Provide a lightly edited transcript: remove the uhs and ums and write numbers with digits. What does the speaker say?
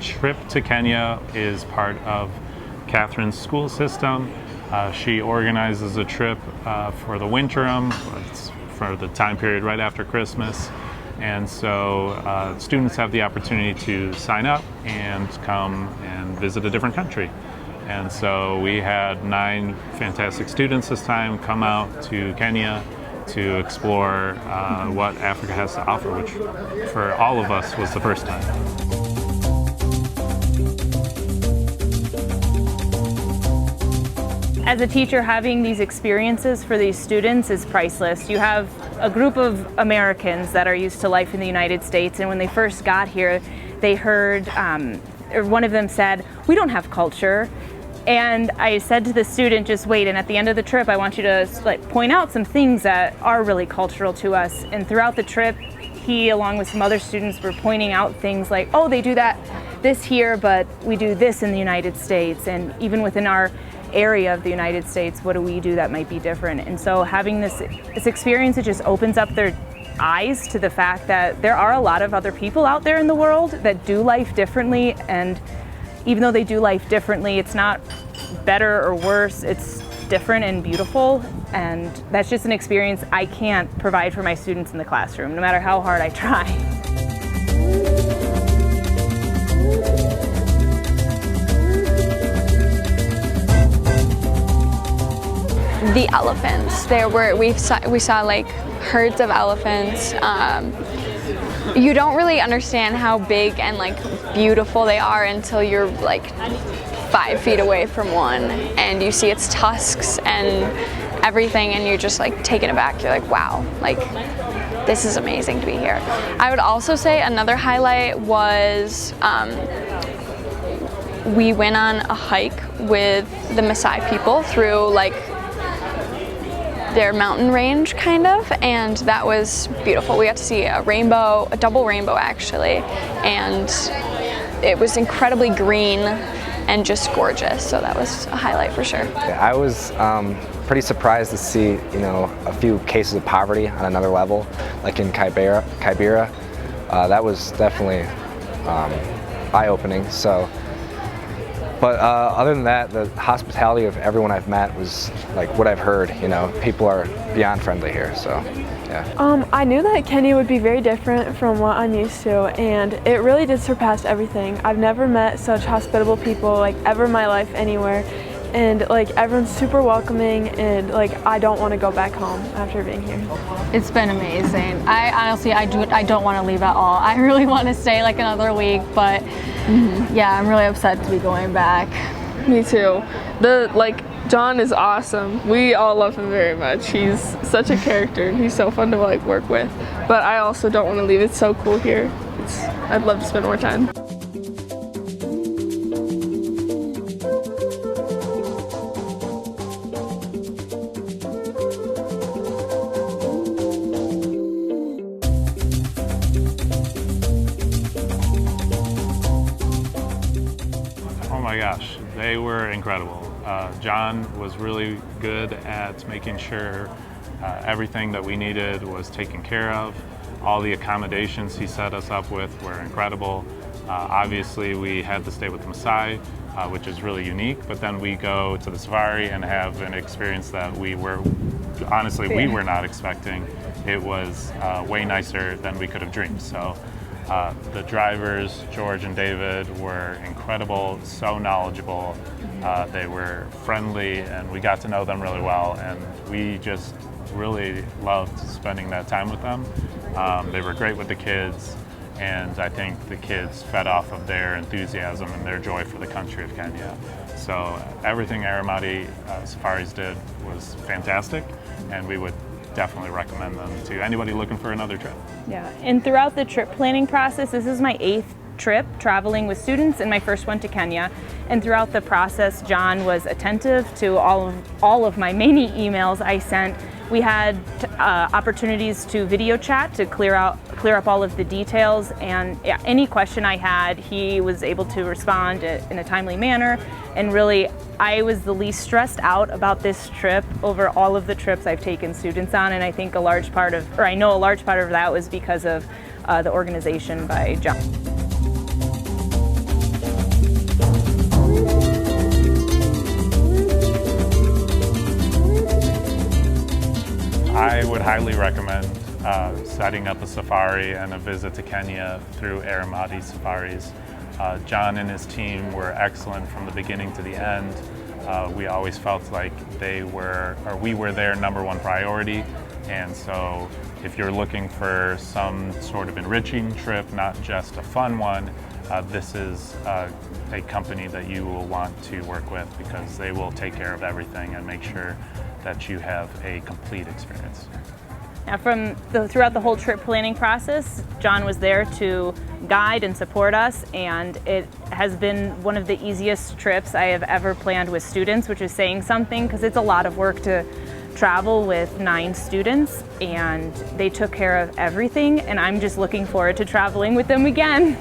trip to Kenya is part of Catherine's school system. She organizes a trip for the winterim, it's for the time period right after Christmas. And so students have the opportunity to sign up and come and visit a different country. And so we had 9 fantastic students this time come out to Kenya to explore what Africa has to offer, which for all of us was the first time. As a teacher, having these experiences for these students is priceless. You have a group of Americans that are used to life in the United States, and when they first got here, they heard, or one of them said, "We don't have culture." And I said to the student, just wait, and at the end of the trip, I want you to point out some things that are really cultural to us. And throughout the trip, he, along with some other students, were pointing out things like, oh, they do this here, but we do this in the United States. And even within our area of the United States, what do we do that might be different? And so having this experience, it just opens up their eyes to the fact that there are a lot of other people out there in the world that do life differently, and even though they do life differently, it's not better or worse, it's different and beautiful, and that's just an experience I can't provide for my students in the classroom, no matter how hard I try. The elephants. We saw like herds of elephants. You don't really understand how big and like beautiful they are until you're like 5 feet away from one and you see its tusks and everything, and you're just like taken aback. You're like, wow, like this is amazing to be here. I would also say another highlight was we went on a hike with the Maasai people through like their mountain range kind of, and that was beautiful. We got to see a rainbow, a double rainbow actually, and it was incredibly green and just gorgeous, so that was a highlight for sure. Yeah, I was pretty surprised to see, you know, a few cases of poverty on another level, like in Kibera. That was definitely eye-opening. So. But other than that, the hospitality of everyone I've met was like what I've heard, you know, people are beyond friendly here, so yeah. I knew that Kenya would be very different from what I'm used to, and it really did surpass everything. I've never met such hospitable people like ever in my life anywhere, and like everyone's super welcoming, and like I don't want to go back home after being here. It's been amazing. I honestly, I don't want to leave at all. I really want to stay like another week, but yeah, I'm really upset to be going back. Me too. John is awesome. We all love him very much. He's such a character and he's so fun to like work with. But I also don't want to leave. It's so cool here. I'd love to spend more time. Oh my gosh, they were incredible. John was really good at making sure everything that we needed was taken care of. All the accommodations he set us up with were incredible. Obviously, we had to stay with the Maasai, which is really unique, but then we go to the safari and have an experience that we were not expecting. It was way nicer than we could have dreamed. So the drivers, George and David, were incredible, so knowledgeable. They were friendly, and we got to know them really well, and we just really loved spending that time with them. They were great with the kids, and I think the kids fed off of their enthusiasm and their joy for the country of Kenya. So everything Aramati Safaris did was fantastic, and we would definitely recommend them to anybody looking for another trip. Yeah, and throughout the trip planning process, this is my 8th trip traveling with students and my first one to Kenya. And throughout the process, John was attentive to all of my many emails I sent. We had opportunities to video chat to clear up all of the details, and yeah, any question I had, he was able to respond in a timely manner. And really, I was the least stressed out about this trip over all of the trips I've taken students on, and I think I know a large part of that was because of the organization by John. would highly recommend setting up a safari and a visit to Kenya through Aramati Safaris. John and his team were excellent from the beginning to the end. We always felt like we were their #1 priority, and so if you're looking for some sort of enriching trip, not just a fun one, this is a company that you will want to work with, because they will take care of everything and make sure that you have a complete experience. Now, throughout the whole trip planning process, John was there to guide and support us, and it has been one of the easiest trips I have ever planned with students, which is saying something, because it's a lot of work to travel with 9 students, and they took care of everything, and I'm just looking forward to traveling with them again.